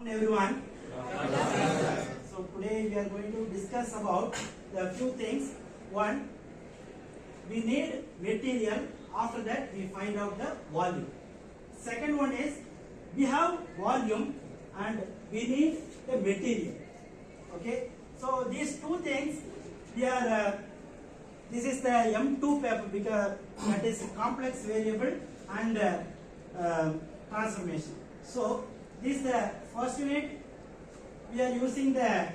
Everyone. So today we are going to discuss about the few things. One, we need material. After that, we find out the volume. Second one is we have volume and we need the material. Okay. So these two things we are. This is the M2 paper because that is complex variable and transformation. So this the first unit we are using the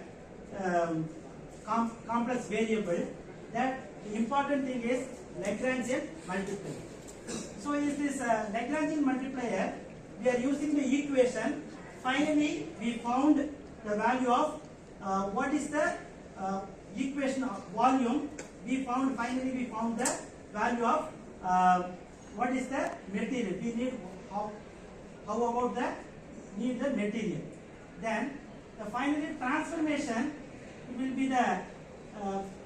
complex variable. That the important thing is Lagrangian multiplier. So is this Lagrangian multiplier, we are using the equation. Finally we found the value of what is the equation of volume. Finally we found the value of what is the material. We need how about the need the material. Then finally transformation will be the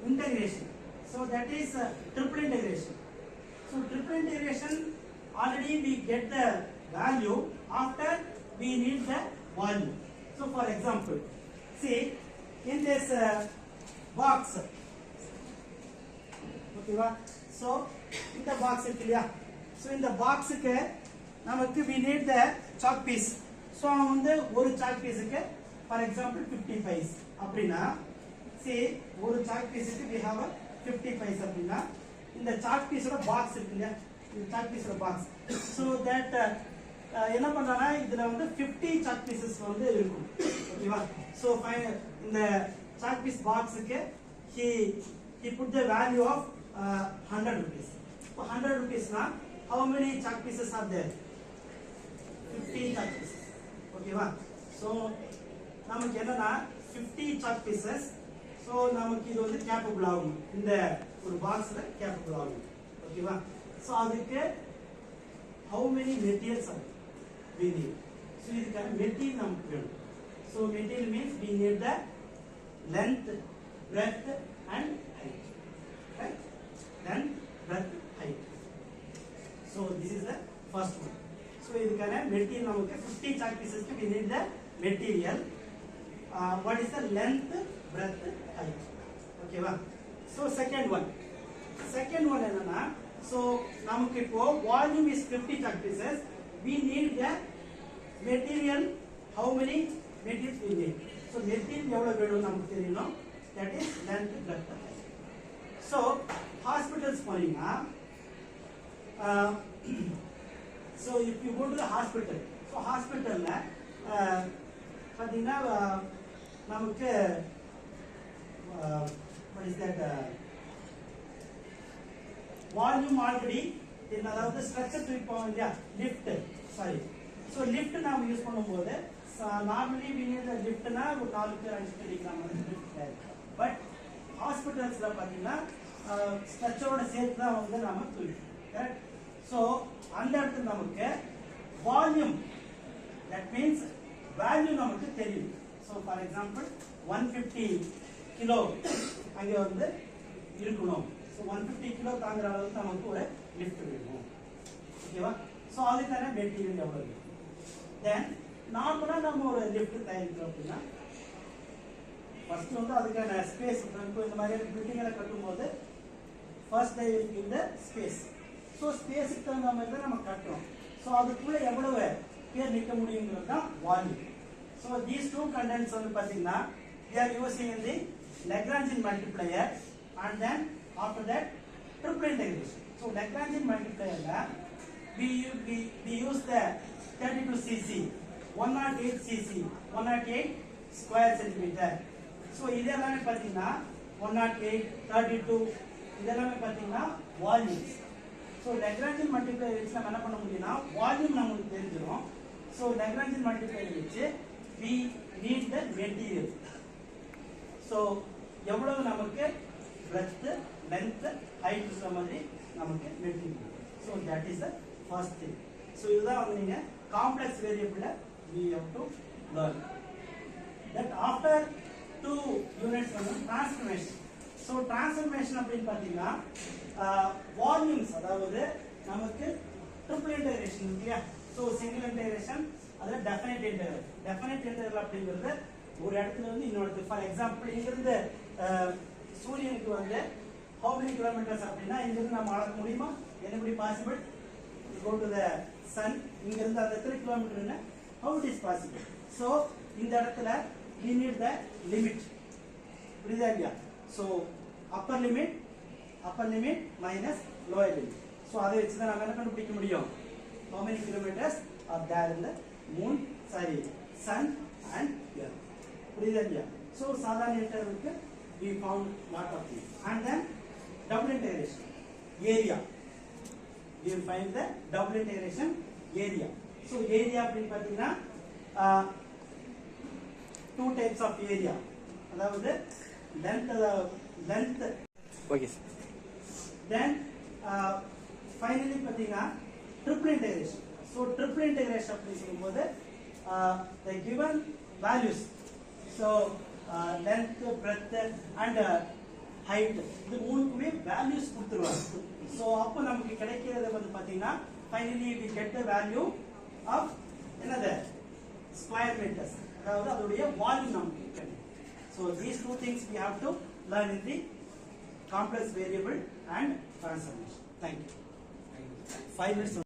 integration. So that is triple integration. So triple integration already we get the value. After we need the volume. So for example, see in this box. Okay, so in the box so in the box we need the chalk piece. So one chalk piece for example 50 paise அப்படினா see ஒரு chalk piece we have a 50 paise அப்படினா இந்த chalk piece ஓட box இருக்கு இல்லையா, இந்த chalk piece ஓட box. So that என்ன பண்றானா இதுல 50 chalk pieces இருக்கும். ஓகேவா? So இந்த chalk piece box he put the value of 100 rupees. So 100 rupees na how many chalk pieces are there? 50 chalk pieces. Okay, so நமக்கு என்னன்னா 50 chalk pieces. So நமக்கு இது capable ஆகும், இந்த ஒரு பாக்ஸ்ல capable ஆகும். ஓகேவா? So அதுக்கு how many materials are we need? So இதுக்கு material நமக்கு வேணும். So material means we need the length, breadth and height. Right? Length, breadth, height. So this is the first one. So இதுக்கான material நமக்கு 50 chalk pieces we need the material. What is the length, breadth, height? Okay va? So second one என்னன்னா, so நமக்கு இப்போ volume is 50 chalk pieces. We need the material. How many materials we need? So material எவ்வளவு வேணும் நமக்கு தெரியணும். That is length, breadth, height. So hospitals போனீங்கன்னா so if you go to the hospital, so hospitalல பாத்தீங்கன்னா நமக்கு what is that volume already அதாவது structure தூக்கிப்போம் இல்லையா, lift sorry. So lift நாம யூஸ் பண்ணும்போது normally we need a lift னா ஒரு 4 பேர் 5 பேர் இருக்கிற மாதிரி lift. பட் ஹாஸ்பிடல்ஸ்ல பாத்தீங்கன்னா ஸ்ட்ரக்சரோட சேர்த்து தான் நாம தூக்கிப்போம். So அந்த இடத்துல நமக்கு வால்யூம், that means value நமக்கு தெரியும். So for example 150 கிலோ அங்க இருக்கணும். So 150 கிலோ தாங்குற அளவுக்கு நமக்கு ஒரு லிஃப்ட் வேணும். ஓகேவா? So அதுக்கான மெட்டீரியல் எவ்வளவு? தென் நார்மலா நம்ம ஒரு லிஃப்ட் தயாரிக்கிறோம் அப்படின்னா ஃபர்ஸ்ட் அதுக்கான ஸ்பேஸ், இப்போ இந்த மாதிரி பில்டிங்களை கட்டும்போது first they will give the space. So ஸ்பேஸ்க்கு தகுந்த மாதிரி தான் நம்ம கட்டுறோம். So அதுக்குள்ள எவ்வளவு பேர் நிற்க முடியுங்கிறது தான் volume. So these two contents பாத்தீங்கன்னா we are using in the Lagrangian multiplier and then after that triple integration. So Lagrangian multiplier we use the 32 cc, 108 cc, 108 square centimeter. So இதெல்லாமே பாத்தீங்கன்னா 108, 32 இதெல்லாமே பாத்தீங்கன்னா வால்யூம்ஸ். So Lagrangian multiplier வச்சு நம்ம என்ன பண்ண முடியும்னா வால்யூம் நமக்கு தெரிஞ்சிரும். So Lagrangian multiplier வச்சு we need the material. So எவ்வளவு நமக்கு breadth, length, height மாதிரி நமக்கு material. So that is the first thing. So இதுதான் நீங்க complex variable we have to learn. That after 2 units transformation. So transformation அப்படின்னு பாத்தீங்கன்னா volumes, அதாவது நமக்கு ட்ரிபிள் இன்டகிரேஷன் இல்லையா. So single integration அது டெஃபினைட் இன்டெகிரல். டெஃபினைட் இன்டெகிரல் அப்படிங்கிறது ஒரு இடத்துல இருந்து இன்னொரு, ஃபார் எக்ஸாம்பிள் இங்கிருந்து சூரியனுக்கு வந்து how many kilometers அப்படின்னா இங்கிருந்து நம்ம அளக்க முடியுமா? எப்படி possible? go to the sun, இங்கிருந்து அந்த எத்தனை கிலோமீட்டர்னா how it is possible? so இந்த இடத்துல we need the limit. புரியுதா இல்லையா? so upper limit minus lower limit. so அதை வச்சு தான் நம்ம என்ன கண்டுபிடிக்க முடியும்? how many kilometers are there in the moon, sorry, sun and earth. புரியுதா இல்லையா? so சாதாரண இன்டர்வலுக்கு we found lot of things. and then double integration area, we will find the double integration area. so area அப்படினு பாத்தீங்கன்னா two types of area, அதாவது length okay sir. then finally பாத்தீங்கன்னா triple integration. so triple integration அப்படி சொல்லும்போது the given values, so length, breadth and height, இது மூணுக்குமே values கொடுத்துருவாங்க. so அப்போ நமக்கு கிடைக்கிறது வந்து பாத்தீங்கன்னா finally we get the value of என்னது square meters, அதாவது அதோடைய வால்யூம் நமக்கு கிடைக்கும். so these two things we have to learn in the complex variable and transformation. thank you. 5 minutes